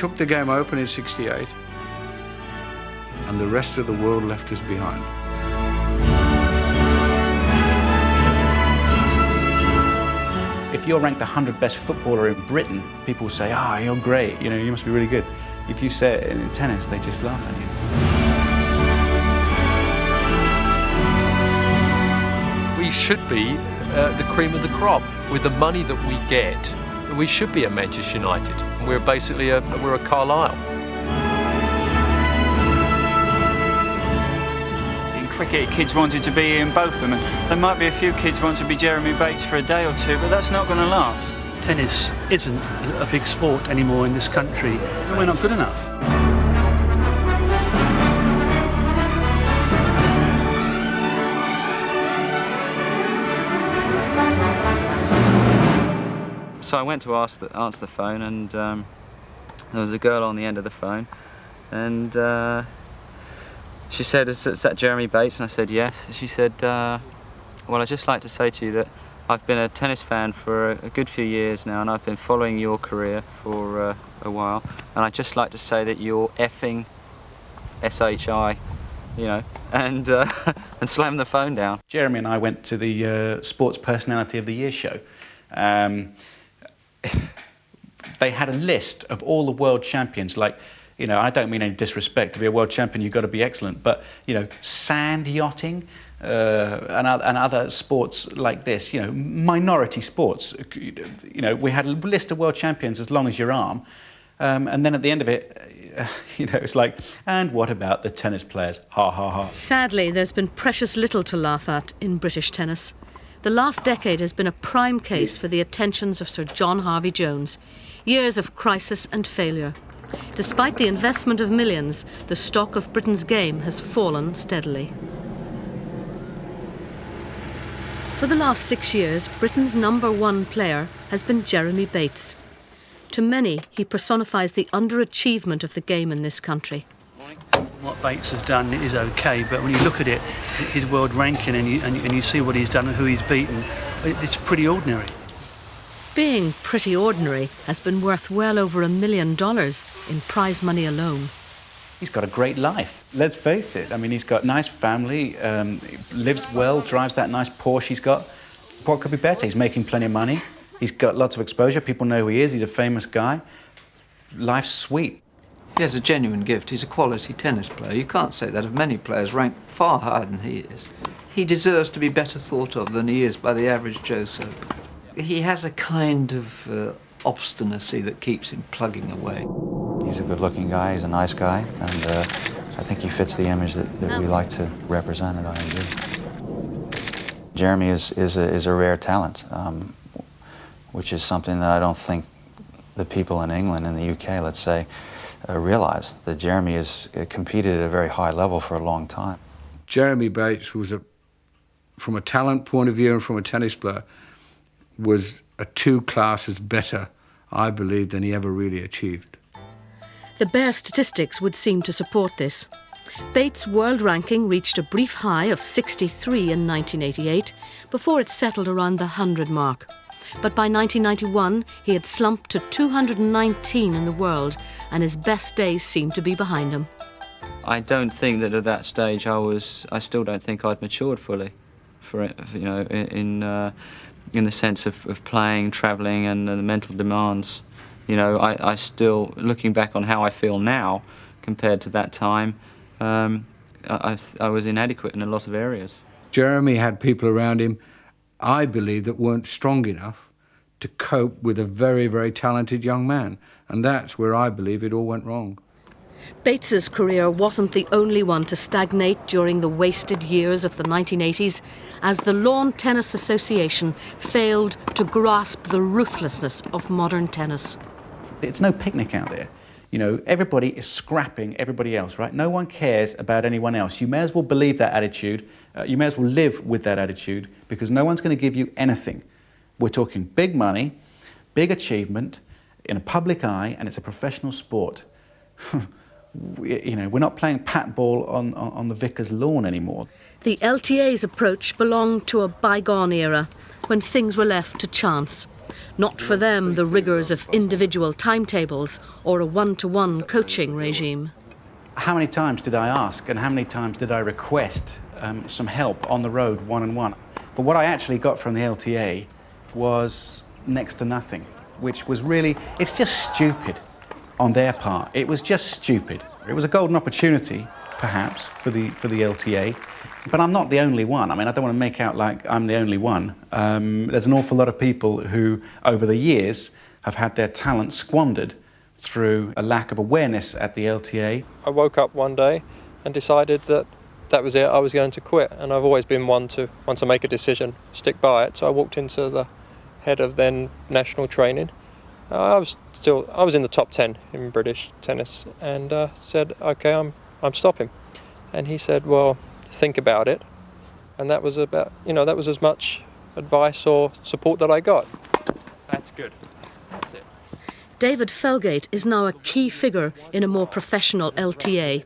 took the game open in '68, and the rest of the world left us behind. If you're ranked the 100th best footballer in Britain, people will say, "Ah, you're great, you know, you must be really good." If you say it in tennis, they just laugh at you. We should be the cream of the crop. With the money that we get, we should be a Manchester United. We're basically we're a Carlisle. In cricket, kids wanted to be in both of them. There might be a few kids want to be Jeremy Bates for a day or two, but that's not going to last. Tennis isn't a big sport anymore in this country. We're not good enough. So I went to answer the phone, and there was a girl on the end of the phone, and she said, "Is that Jeremy Bates?" And I said, "Yes." She said, "Well, I'd just like to say to you that I've been a tennis fan for a good few years now, and I've been following your career for a while, and I'd just like to say that you're effing SHI, you know," and and slammed the phone down. Jeremy and I went to the Sports Personality of the Year show. They had a list of all the world champions, like, you know, I don't mean any disrespect, to be a world champion you've got to be excellent, but, you know, sand yachting and other sports like this, you know, minority sports, you know, we had a list of world champions as long as your arm, and then at the end of it, you know, it's like, and what about the tennis players? Ha ha ha. Sadly, there's been precious little to laugh at in British tennis. The last decade has been a prime case for the attentions of Sir John Harvey-Jones. Years of crisis and failure. Despite the investment of millions, the stock of Britain's game has fallen steadily. For the last 6 years, Britain's #1 player has been Jeremy Bates. To many, he personifies the underachievement of the game in this country. What Bates has done is okay, but when you look at it, his world ranking, and you see what he's done and who he's beaten, it's pretty ordinary. Being pretty ordinary has been worth well over $1 million in prize money alone. He's got a great life, let's face it. I mean, he's got a nice family, lives well, drives that nice Porsche he's got. What could be better? He's making plenty of money. He's got lots of exposure. People know who he is. He's a famous guy. Life's sweet. He has a genuine gift. He's a quality tennis player. You can't say that of many players ranked far higher than he is. He deserves to be better thought of than he is by the average Joe Soap. He has a kind of obstinacy that keeps him plugging away. He's a good-looking guy. He's a nice guy, and I think he fits the image that we like to represent at IMG. Jeremy is a rare talent, which is something that I don't think the people in England and the UK, let's say, realize that Jeremy has competed at a very high level for a long time. Jeremy Bates was, from a talent point of view and from a tennis player, was a 2 classes better, I believe, than he ever really achieved. The bare statistics would seem to support this. Bates' world ranking reached a brief high of 63 in 1988 before it settled around the 100 mark. But by 1991, he had slumped to 219 in the world, and his best days seemed to be behind him. I don't think that at that stage I still don't think I'd matured fully, for it, you know, in the sense of playing, travelling, and the mental demands. You know, I still, looking back on how I feel now compared to that time, I was inadequate in a lot of areas. Jeremy had people around him, I believe, that weren't strong enough to cope with a very, very talented young man. And that's where I believe it all went wrong. Bates's career wasn't the only one to stagnate during the wasted years of the 1980s, as the Lawn Tennis Association failed to grasp the ruthlessness of modern tennis. It's no picnic out there. You know, everybody is scrapping everybody else, right? No one cares about anyone else. You may as well believe that attitude. You may as well live with that attitude, because no one's going to give you anything. We're talking big money, big achievement, in a public eye, and it's a professional sport. You know, we're not playing pat ball on the vicar's lawn anymore. The LTA's approach belonged to a bygone era, when things were left to chance. Not for them the rigours of individual timetables or a one-to-one coaching regime. How many times did I ask and how many times did I request some help on the road, one-on-one? But what I actually got from the LTA was next to nothing, which was really, it's just stupid on their part. It was just stupid. It was a golden opportunity, perhaps, for the LTA, but I'm not the only one. I mean, I don't want to make out like I'm the only one. There's an awful lot of people who, over the years, have had their talent squandered through a lack of awareness at the LTA. I woke up one day and decided that that was it, I was going to quit, and I've always been one to, once I make a decision, stick by it. So I walked into the head of then national training. I was in the top 10 in British tennis, and said, okay, I'm stopping. And he said, well, think about it. And that was about, that was as much advice or support that I got. That's good. That's it. David Felgate is now a key figure in a more professional LTA.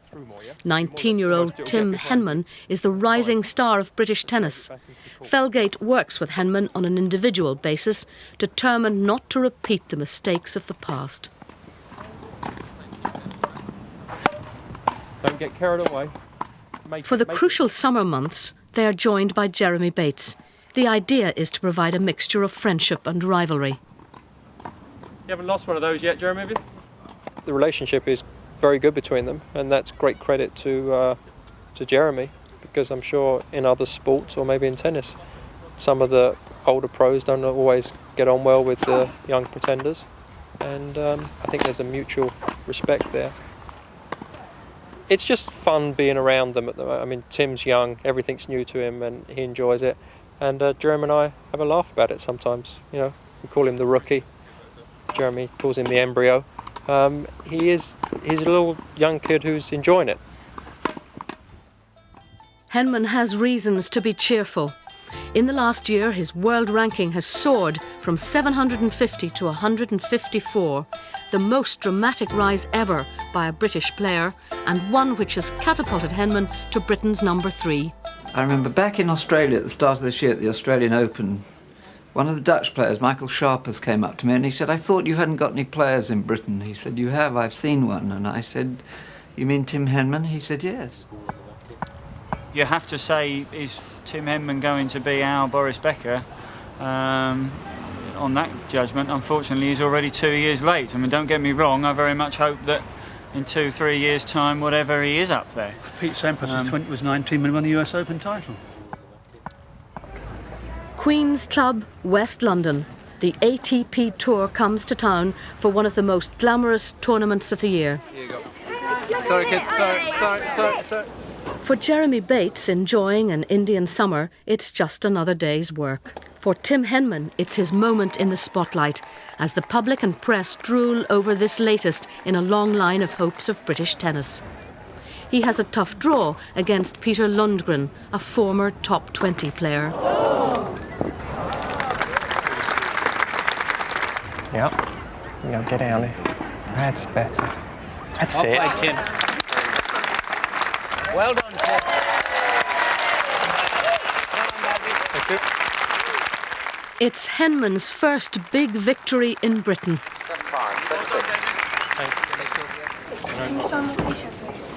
19-year-old Tim Henman is the rising star of British tennis. Felgate works with Henman on an individual basis, determined not to repeat the mistakes of the past. Don't get carried away. For the crucial summer months, they are joined by Jeremy Bates. The idea is to provide a mixture of friendship and rivalry. You haven't lost one of those yet, Jeremy, have you? The relationship is very good between them, and that's great credit to Jeremy, because I'm sure in other sports, or maybe in tennis, some of the older pros don't always get on well with the young pretenders, and I think there's a mutual respect there. It's just fun being around them. I mean, Tim's young, everything's new to him, and he enjoys it, and Jeremy and I have a laugh about it sometimes. We call him the rookie. Jeremy calls him the embryo. He's a little young kid who's enjoying it. Henman has reasons to be cheerful. In the last year, his world ranking has soared from 750 to 154, the most dramatic rise ever by a British player, and one which has catapulted Henman to Britain's number 3. I remember back in Australia at the start of this year at the Australian Open, one of the Dutch players, Michael Sharpers, came up to me and he said, I thought you hadn't got any players in Britain. He said, you have, I've seen one. And I said, you mean Tim Henman? He said, yes. You have to say, is Tim Henman going to be our Boris Becker? On that judgment, unfortunately, he's already 2 years late. I mean, don't get me wrong, I very much hope that in 2-3 years' time, whatever, he is up there. Pete Sampras was 19 when he won the US Open title. Queen's Club, West London. The ATP Tour comes to town for one of the most glamorous tournaments of the year. Here you go. Sorry, kids. Sorry. For Jeremy Bates, enjoying an Indian summer, it's just another day's work. For Tim Henman, it's his moment in the spotlight as the public and press drool over this latest in a long line of hopes of British tennis. He has a tough draw against Peter Lundgren, a former top 20 player. Yep. Get out there. That's better. That's it. Well done, Tim. Thank you. It's Henman's first big victory in Britain. Can you sign my t-shirt, please?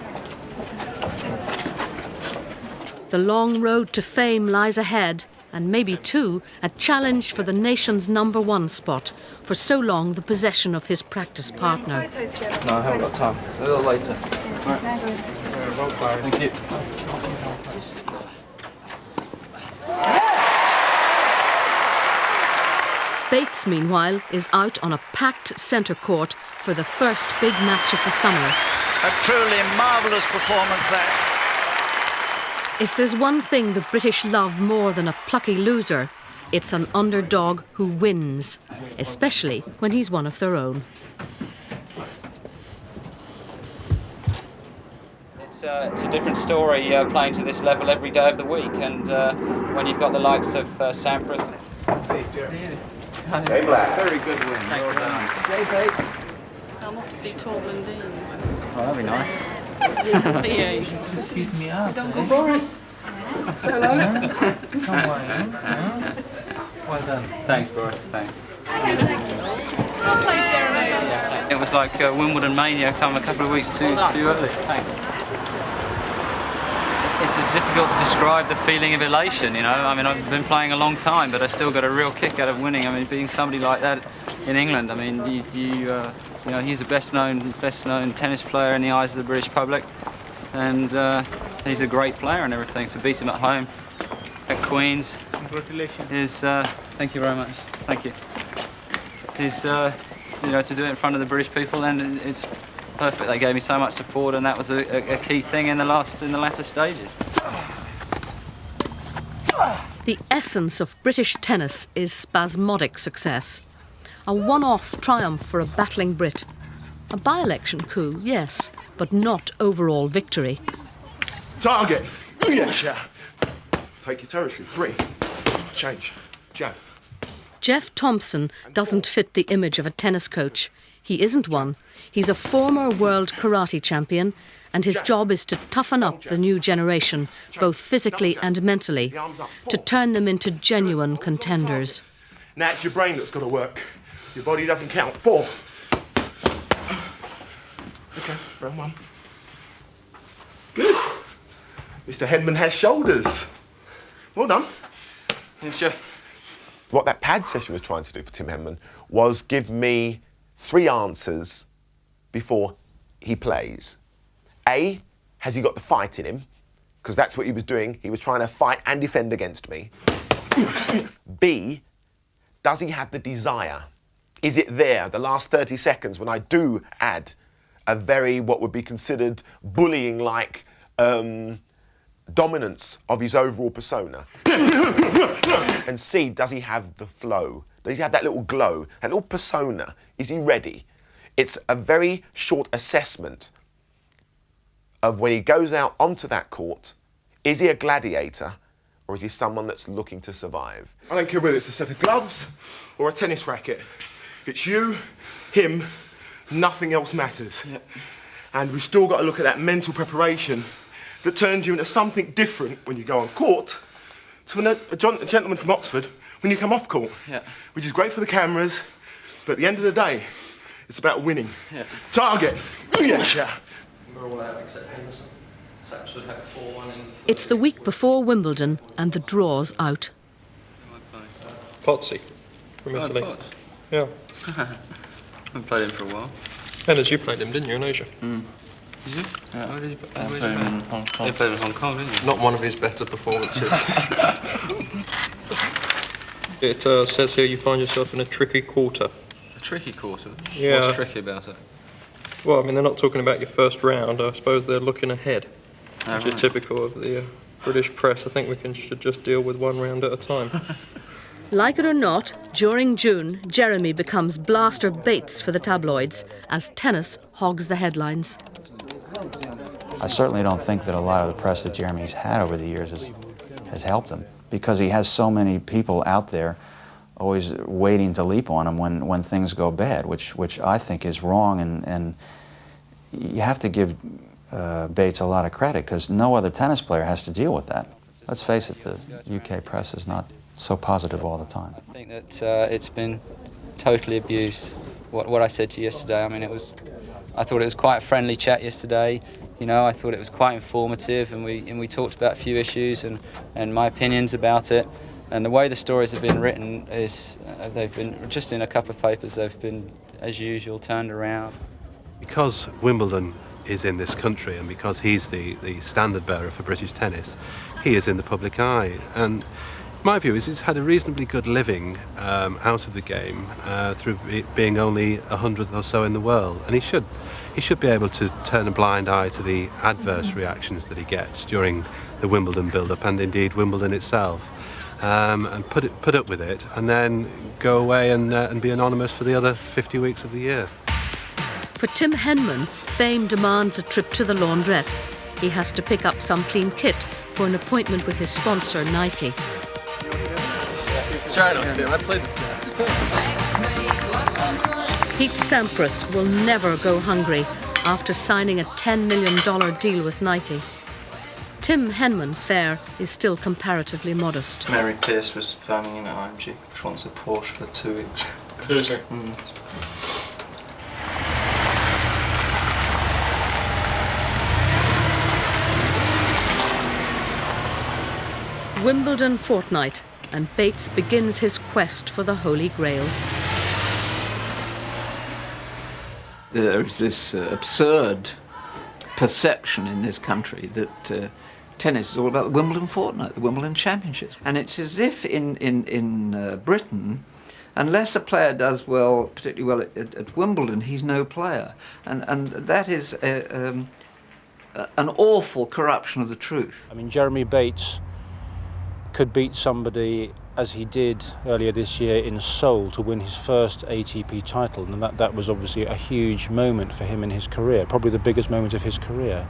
The long road to fame lies ahead, and maybe too, a challenge for the nation's number 1 spot, for so long the possession of his practice partner. No, I haven't got time. A little later. Thank you. Bates, meanwhile, is out on a packed centre court for the first big match of the summer. A truly marvellous performance there. If there's one thing the British love more than a plucky loser, it's an underdog who wins, especially when he's one of their own. It's a different story playing to this level every day of the week, and when you've got the likes of Sampras. Jay Black, very good win. Well done. Jay Bates. I'm off to see Torben Dean. Oh, that'd be nice. Excuse me up. His Uncle Boris. Say hello. Come on. Well done. Thanks, Boris. Thanks. It was like Wimbledon mania come a couple of weeks too early. It's difficult to describe the feeling of elation, you know. I mean, I've been playing a long time, but I still got a real kick out of winning. I mean, being somebody like that in England, I mean, you know, he's the best known tennis player in the eyes of the British public, and he's a great player and everything. To beat him at home at Queen's, Congratulations. is thank you very much. Thank you. Is you know, to do it in front of the British people, then it's perfect. They gave me so much support, and that was a key thing in the latter stages. The essence of British tennis is spasmodic success. A one-off triumph for a battling Brit. A by-election coup, yes, but not overall victory. Target. Yes, yeah. Take your territory. 3. Change. Jab. Geoff Thompson doesn't fit the image of a tennis coach. He isn't one. He's a former world karate champion, and his job is to toughen up the new generation, both physically and mentally, to turn them into genuine contenders. Now it's your brain that's got to work. Your body doesn't count. 4. Okay, round 1. Good. Mr. Henman has shoulders. Well done. Thanks, Geoff. What that pad session was trying to do for Tim Henman was give me 3 answers before he plays. A, has he got the fight in him? Because that's what he was doing. He was trying to fight and defend against me. B, does he have the desire? Is it there, the last 30 seconds, when I do add a very, what would be considered bullying-like dominance of his overall persona? And C, does he have the flow? Does he have that little glow, that little persona? Is he ready? It's a very short assessment of when he goes out onto that court, is he a gladiator or is he someone that's looking to survive? I don't care whether it's a set of gloves or a tennis racket. It's you, him, nothing else matters. Yeah. And we've still got to look at that mental preparation that turns you into something different when you go on court to a gentleman from Oxford when you come off court. Yeah. Which is great for the cameras, but at the end of the day, it's about winning. Yeah. Target. Yes, yeah. We're all out except Henderson. Saps would have 4-1 in. It's the week before Wimbledon and the draw's out. Potsy from Italy. Potts. Yeah. I haven't played him for a while. Anders, you played him, didn't you, in Asia? Mm. Did you? Yeah. Where did he play? Played him in Hong Kong. He played in Hong Kong, didn't he? Not one of his better performances. It says here you find yourself in a tricky quarter. A tricky quarter? Yeah. What's tricky about it? Well, I mean, they're not talking about your first round. I suppose they're looking ahead, which is Right. typical of the British press. I think we should just deal with one round at a time. Like it or not, during June, Jeremy becomes Blaster Bates for the tabloids as tennis hogs the headlines. I certainly don't think that a lot of the press that Jeremy's had over the years has helped him, because he has so many people out there always waiting to leap on him when things go bad, which I think is wrong, and you have to give Bates a lot of credit, because no other tennis player has to deal with that. Let's face it, the UK press is not so positive all the time. I think that it's been totally abused. What I said to you yesterday, I mean, I thought it was quite a friendly chat yesterday. You know, I thought it was quite informative, and we talked about a few issues and my opinions about it. And the way the stories have been written is they've been just in a couple of papers. They've been, as usual, turned around. Because Wimbledon is in this country, and because he's the standard bearer for British tennis, he is in the public eye. And my view is he's had a reasonably good living out of the game through it being only 100th or so in the world, and he should be able to turn a blind eye to the adverse reactions that he gets during the Wimbledon build-up, and indeed Wimbledon itself, and put up with it, and then go away and be anonymous for the other 50 weeks of the year. For Tim Henman, fame demands a trip to the laundrette. He has to pick up some clean kit for an appointment with his sponsor, Nike. Sure, I don't care. I played this guy. Pete Sampras will never go hungry after signing a $10 million deal with Nike. Tim Henman's fare is still comparatively modest. Mary Pierce was phoning in at IMG. She wants a Porsche for 2 weeks. Seriously? Wimbledon fortnight, and Bates begins his quest for the Holy Grail. There is this absurd perception in this country that tennis is all about the Wimbledon fortnight, the Wimbledon championships. And it's as if in Britain, unless a player does well, particularly well at Wimbledon, he's no player. And that is an awful corruption of the truth. I mean, Jeremy Bates could beat somebody, as he did earlier this year in Seoul, to win his first ATP title, and that was obviously a huge moment for him in his career, probably the biggest moment of his career.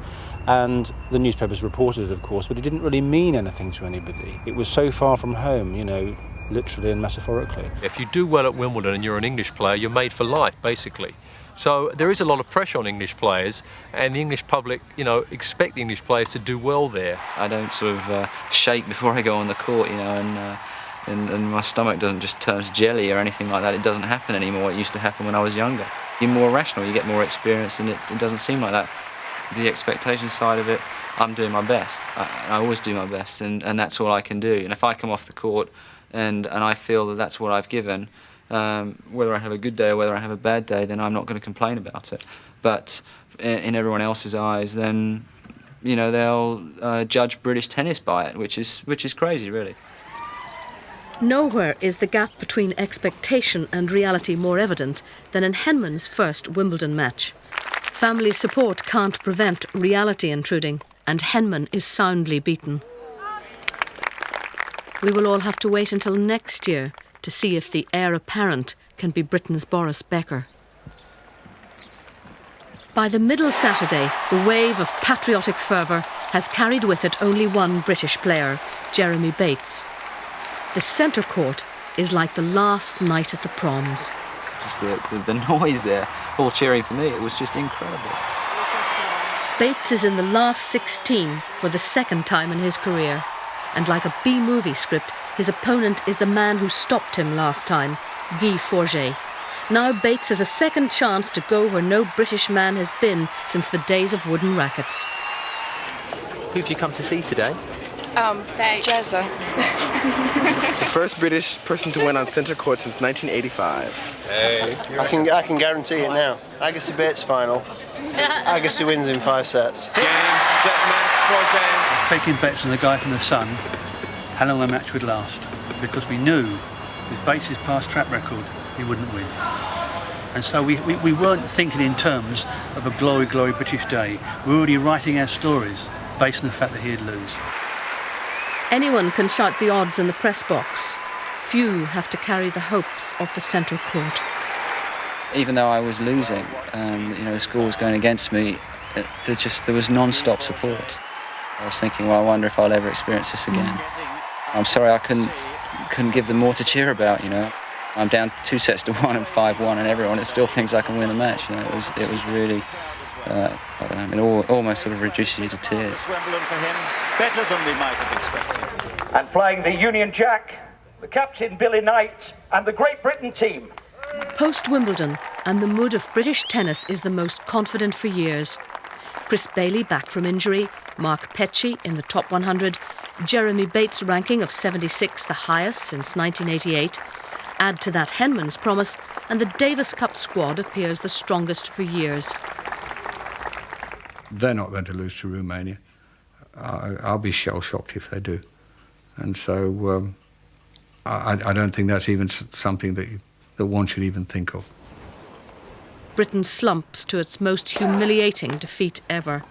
And the newspapers reported it, of course, but it didn't really mean anything to anybody. It was so far from home, you know, literally and metaphorically. If you do well at Wimbledon and you're an English player, you're made for life, basically. So there is a lot of pressure on English players, and the English public, you know, expect the English players to do well there. I don't sort of shake before I go on the court, you know, and my stomach doesn't just turn to jelly or anything like that. It doesn't happen anymore. It used to happen when I was younger. You're more rational, you get more experience, and it doesn't seem like that. The expectation side of it, I'm doing my best. I always do my best, and that's all I can do. And if I come off the court and I feel that that's what I've given, whether I have a good day or whether I have a bad day, then I'm not going to complain about it. But in everyone else's eyes, then, you know, they'll judge British tennis by it, which is crazy, really. Nowhere is the gap between expectation and reality more evident than in Henman's first Wimbledon match. Family support can't prevent reality intruding, and Henman is soundly beaten. We will all have to wait until next year to see if the heir apparent can be Britain's Boris Becker. By the middle Saturday, the wave of patriotic fervour has carried with it only one British player, Jeremy Bates. The centre court is like the last night at the proms. Just the noise there, all cheering for me, it was just incredible. Bates is in the last 16 for the second time in his career. And like a B-movie script, his opponent is the man who stopped him last time, Guy Forget. Now Bates has a second chance to go where no British man has been since the days of wooden rackets. Who have you come to see today? Jezza. The first British person to win on centre court since 1985. Hey. I can guarantee it now. Agassi Bates final. Agassi wins in 5 sets. Game, set match, for game. Taking bets on the guy from the Sun, how long the match would last, because we knew with Bates' past track record he wouldn't win. And so we weren't thinking in terms of a glory, glory British day. We were already writing our stories based on the fact that he'd lose. Anyone can shout the odds in the press box. Few have to carry the hopes of the centre court. Even though I was losing, you know, the score was going against me, there was non-stop support. I was thinking, well, I wonder if I'll ever experience this again. I'm sorry I couldn't give them more to cheer about, you know. I'm down 2-1 and 5-1, and everyone still thinks I can win the match. You know, it was really, I don't know, it almost sort of reduces you to tears. Wimbledon for him, better than we might have expected. And flying the Union Jack, the captain Billy Knight, and the Great Britain team. Post-Wimbledon, and the mood of British tennis is the most confident for years. Chris Bailey back from injury, Mark Petchey in the top 100, Jeremy Bates' ranking of 76, the highest since 1988. Add to that Henman's promise, and the Davis Cup squad appears the strongest for years. They're not going to lose to Romania. I'll be shell-shocked if they do. And so I don't think that's even something that one should even think of. Britain slumps to its most humiliating defeat ever.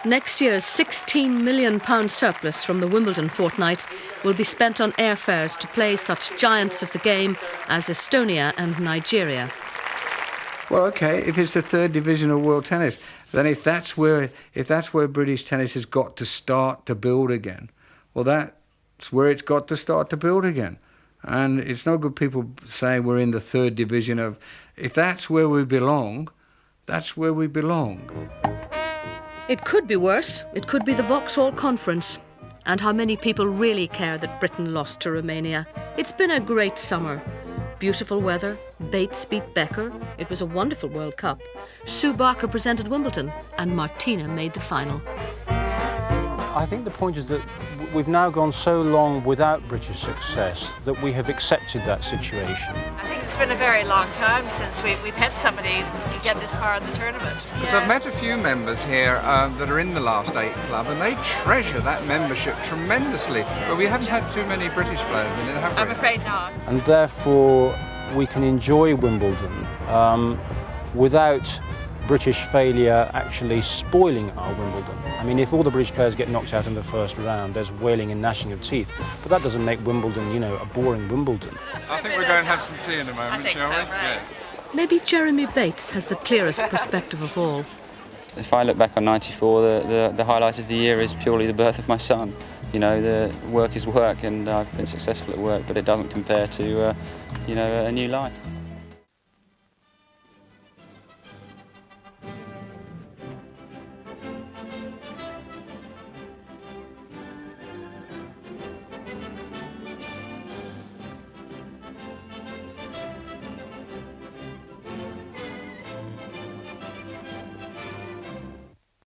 Next year's £16 million surplus from the Wimbledon fortnight will be spent on airfares to play such giants of the game as Estonia and Nigeria. Well, OK, if it's the third division of world tennis, then if that's where British tennis has got to start to build again, well, that's where it's got to start to build again. And it's no good people saying we're in the third division of... If that's where we belong, that's where we belong. It could be worse. It could be the Vauxhall Conference. and how many people really care that Britain lost to Romania. It's been a great summer. Beautiful weather, Bates beat Becker, it was a wonderful World Cup. Sue Barker presented Wimbledon, and Martina made the final. I think the point is that we've now gone so long without British success that we have accepted that situation. I think it's been a very long time since we've had somebody get this far in the tournament. Because I've met a few members here that are in the last 8 club, and they treasure that membership tremendously. But we haven't had too many British players in it, have we? I'm afraid not. And therefore we can enjoy Wimbledon without British failure actually spoiling our Wimbledon. I mean, if all the British players get knocked out in the first round, there's wailing and gnashing of teeth. But that doesn't make Wimbledon, you know, a boring Wimbledon. I think we're going to have some tea in a moment, shall we? Right. Yes. Maybe Jeremy Bates has the clearest perspective of all. If I look back on '94, the highlight of the year is purely the birth of my son. You know, the work is work, and I've been successful at work, but it doesn't compare to, you know, a new life.